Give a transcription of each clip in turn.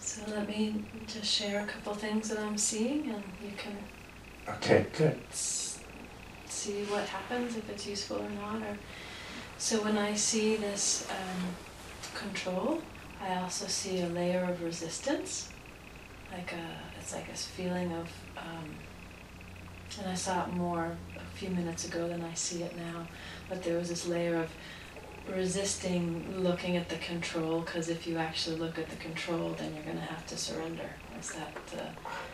So let me just share a couple things that I'm seeing, and you can Okay, good. see what happens, if it's useful or not. So when I see this control, I also see a layer of resistance, it's like a feeling of, and I saw it more a few minutes ago than I see it now, but there was this layer of resisting looking at the control, because if you actually look at the control, then you're going to have to surrender. Is that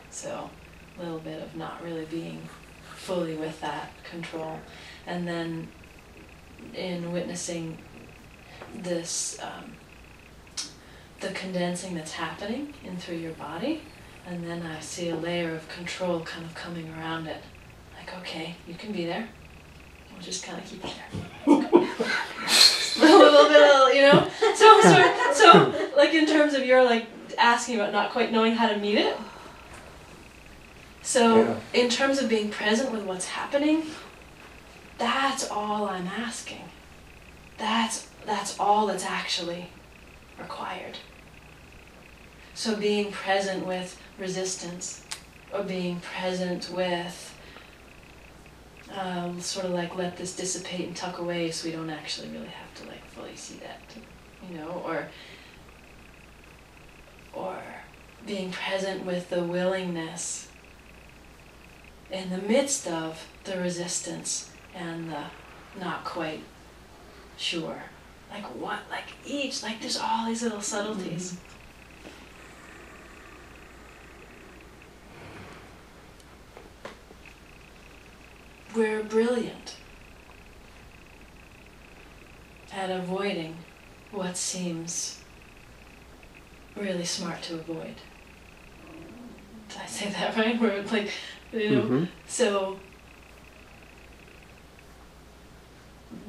so a little bit of not really being fully with that control. And then in witnessing this, the condensing that's happening in through your body, and then I see a layer of control kind of coming around it. Like, okay, you can be there. We'll just kind of keep it there. a little bit, you know? So, like in terms of your like asking about not quite knowing how to meet it. So, in terms of being present with what's happening, that's all I'm asking. That's all that's actually required. So being present with resistance, or being present with sort of like let this dissipate and tuck away, so we don't actually really have to like fully see that, you know, or being present with the willingness in the midst of the resistance and the not quite sure. Like what, like each, like there's all these little subtleties. Mm-hmm. We're brilliant at avoiding what seems really smart to avoid. Did I say that right? Where it's like, you know, mm-hmm. So,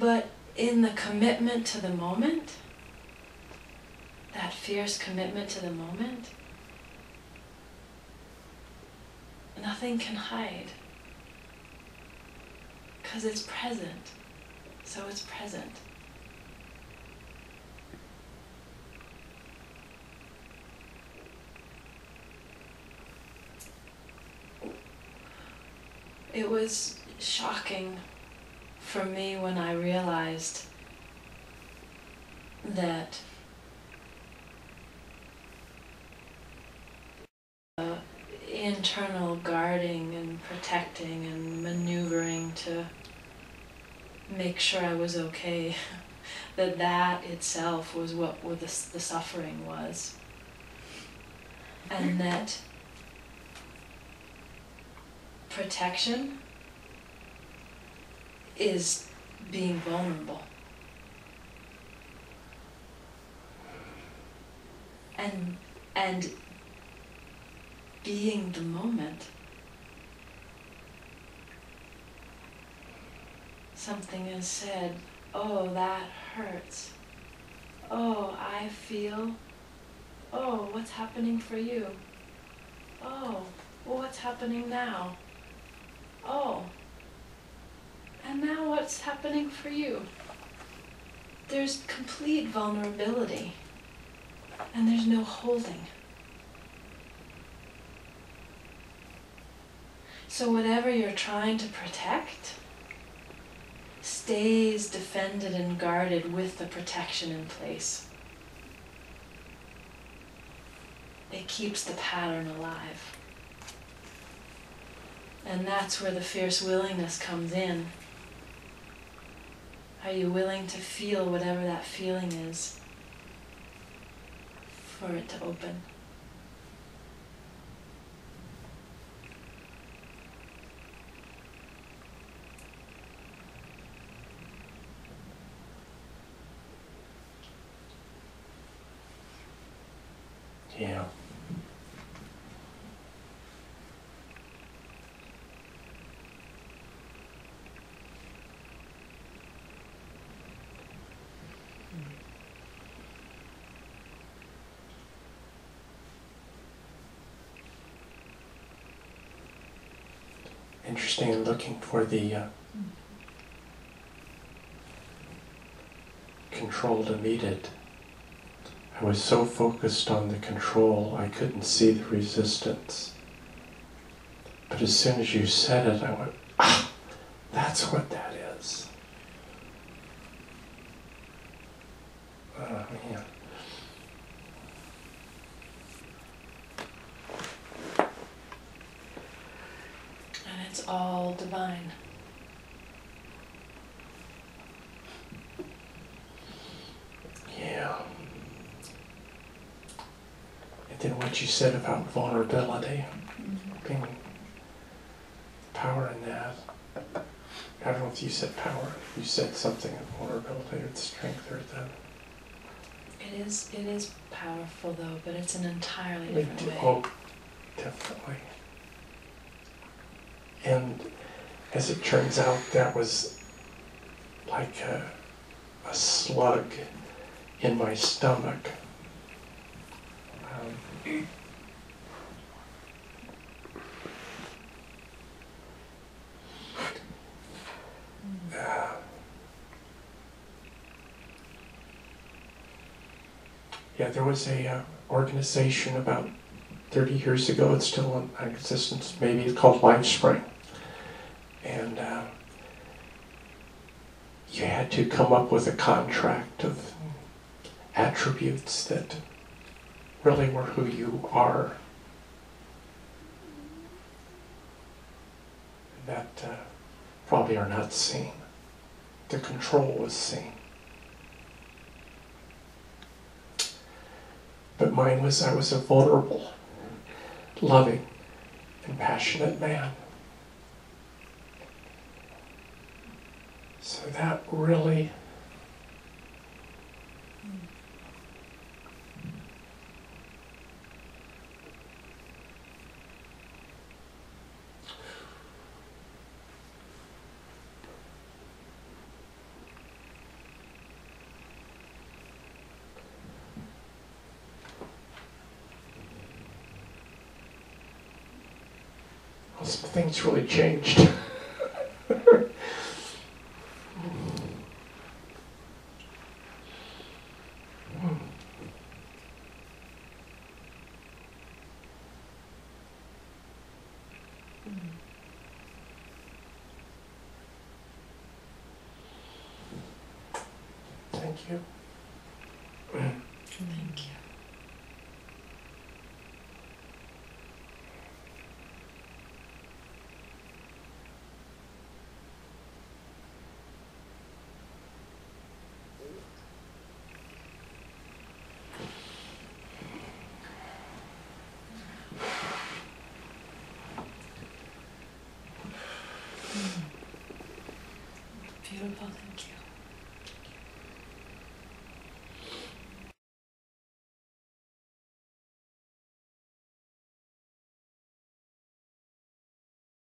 but in the commitment to the moment, that fierce commitment to the moment, nothing can hide. Because it's present. So it's present. It was shocking for me when I realized that internal guarding and protecting and maneuvering to make sure I was okay, that itself was what the suffering was. And that protection is being vulnerable. And being the moment. Something is said, oh, that hurts. Oh, I feel. Oh, what's happening for you? Oh, well, what's happening now? Oh, and now what's happening for you? There's complete vulnerability, and there's no holding. So whatever you're trying to protect stays defended and guarded with the protection in place. It keeps the pattern alive. And that's where the fierce willingness comes in. Are you willing to feel whatever that feeling is for it to open? Yeah. Interesting, looking for the control to meet it. I was so focused on the control, I couldn't see the resistance. But as soon as you said it, I went, ah, that's what that is. Yeah. And it's all divine. Yeah. And then what you said about vulnerability, being power in that. I don't know if you said power. You said something of vulnerability or the strength or the... It is powerful though, but it's an entirely different way. Oh, definitely. And as it turns out, that was like a slug in my stomach. Yeah, there was a organization about 30 years ago, it's still in existence, maybe it's called Lifespring. And you had to come up with a contract of attributes that really were who you are. That probably are not seen. The control was seen. But mine was, I was a vulnerable, loving, and passionate man. So that really some things really changed. Thank you. Thank you. Beautiful, thank you.